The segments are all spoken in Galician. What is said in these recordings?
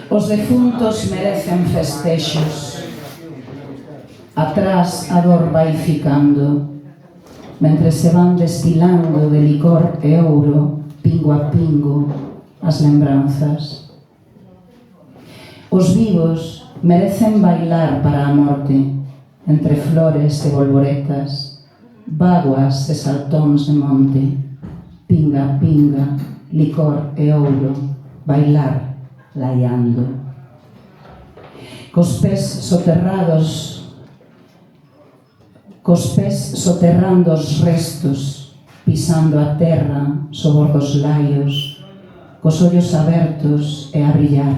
Os defuntos merecen festexos. Atrás a dor vai ficando, mentre se van destilando de licor e ouro, pingo a pingo, as lembranzas. Os vivos merecen bailar para a morte, entre flores e bolboretas, vaguas e saltóns de monte, pinga, pinga, licor e ouro, bailar, laiando. Cos pés soterrando os restos, pisando a terra sobre os laios, cos ollos abertos e a brillar,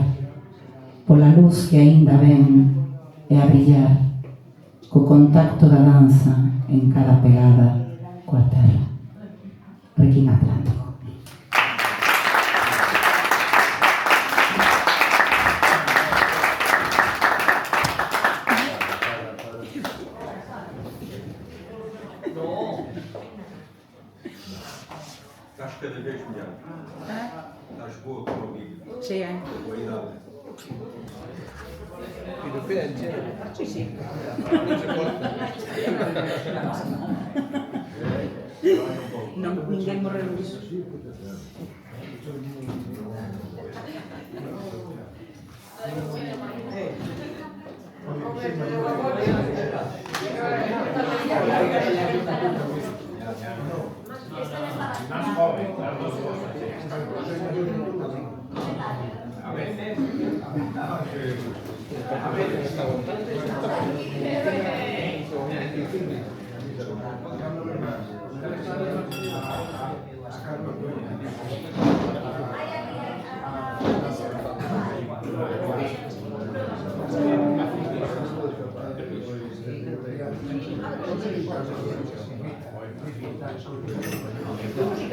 pola luz que aínda ven e a brillar, co contacto da danza en cada pegada coa terra. Requiem Atlántico. Estás cada vez melhor. Estás boa com o amigo. Sí, Boa idade. Y lo queda entero. Sí, sí. No se corta. Non, ninguén morreu.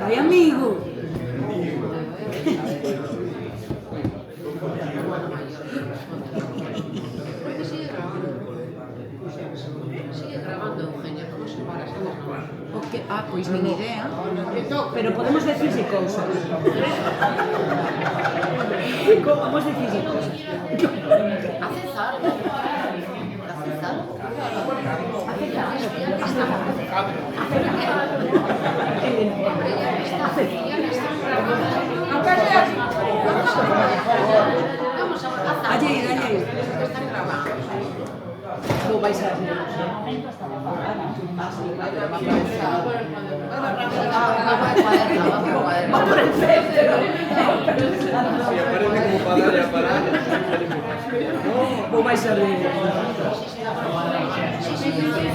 Ai, amigo! Sigue grabando, Eugenia, como se para, Pois nin idea. Pero podemos decirse cousas. Podemos decirse cousas. haces algo. Haces algo. Ayer. Están grabando. Vou vais a ver. Va por el centro. Si aparece como para dar y a parar. Vou vais a ver.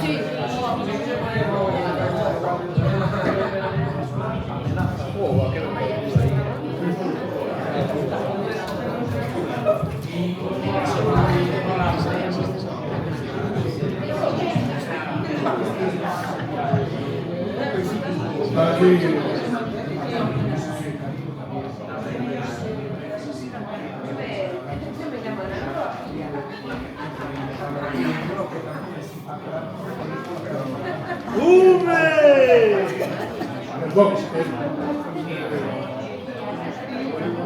Sí. Oh, va a quedar ahí.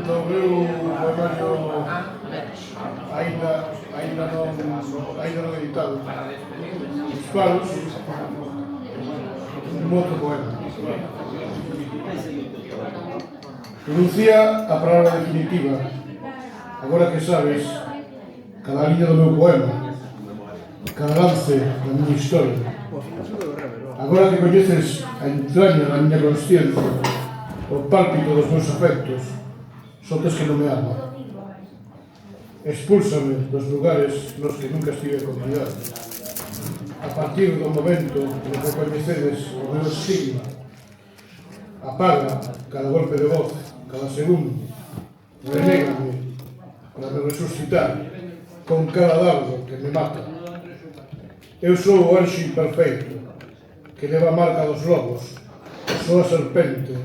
No veo poemario ainda non editado. Os faros, un outro poema. Pronuncia a palabra definitiva. Agora que sabes cada liña do meu poema, cada lance da miña historia. Agora que coñeces a entraña da miña consciencia, o pálpito dos meus afectos, só tes que nomearme. Expúlsame dos lugares nos que nunca estive convidado. A partir do momento en que coñecedes o meu estigma, apaga cada golpe de voz, cada segundo, renégame para me resucitar con cada dardo que me mata. Eu sou o anxo imperfeito que leva a marca dos lobos, sou a serpente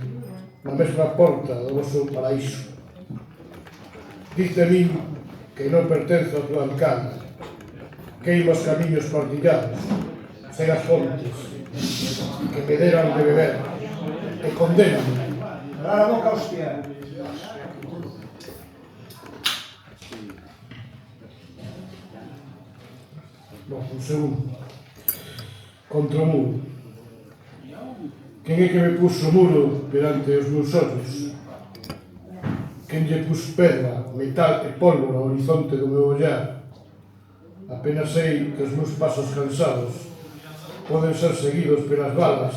na mesma porta do vosso paraíso. Diz de min que non pertenzo ao teu alcalde, queima os camiños pardillados, sei as fontes que me deran de beber, e condéname. Dá a boca, hostia. un segundo. Contra o muro. Quen é que me puso o muro perante os meus ollos? Quen lle puso pedra, metal e pólvora ao horizonte do meu ollar? Apenas sei que os meus pasos cansados poden ser seguidos pelas balas.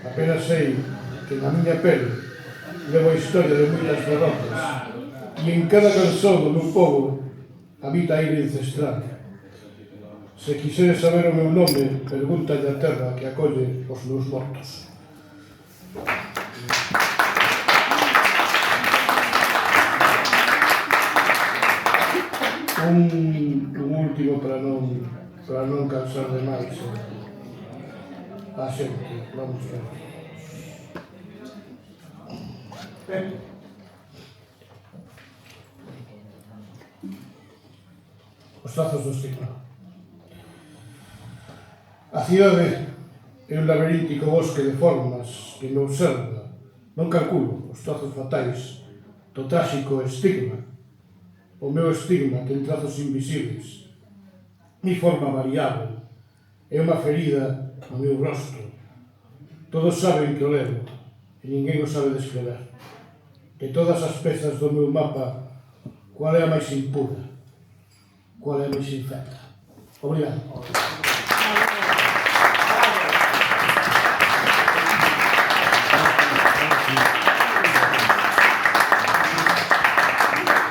Apenas sei que na miña pele levo a historia de moitas derrotas e en cada canción do meu povo habita a ira ancestral. Se quiseres saber o meu nome, pregúntalle a terra que acolle os meus mortos. Un último para non cansar demais a xente. Vamos ver. Os trazos do estigma. A cidade é un laberíntico bosque de formas que me observa. Non calculo os trazos fatais do tráxico estigma. O meu estigma ten trazos invisibles. Mi forma variável é unha ferida no meu rostro. Todos saben que o levo e ninguén o sabe descrever. De todas as pezas do meu mapa, qual é a máis impura? Qual é a máis infecta? Obrigado.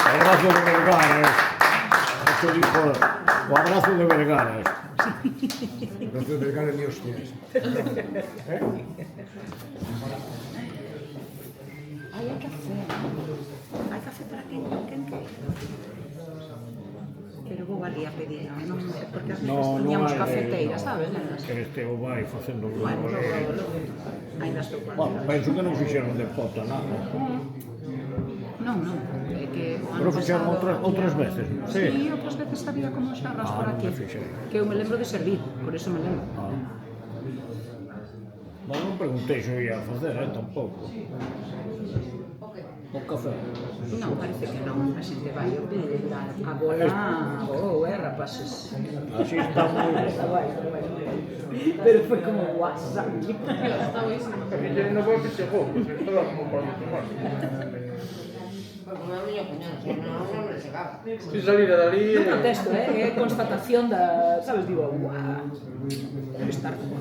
Abrazo de Vergara, esto dijo, o abrazo de Vergara. Abrazo de Vergara ni hostias. Ai, hai café. Hai café para quen? Quen que? Pero vou ali a pedir, non? Porque as veces tiñamos cafeteira, sabes? Este o vai facendo o Bueno, logo. Ainda estou con... Bueno, penso que non fixeron de pota nada. Non, é que o ano Pero fixeron pasado... outras veces, non? Sí, outras veces había como xarras por aquí. non me fixei. Que eu me lembro de servir, por eso me lembro. Non preguntei se o ia a facer, tampouco. O café. Non, parece que non, a xente vai o pedir. Agora, rapaces. Así está moi ben. Pero foi como WhatsApp. No vou que chegou, porque estaba como para tomar. Si salir dali... Non protesto, é constatación da... Sabes, digo, guau, debe estar como...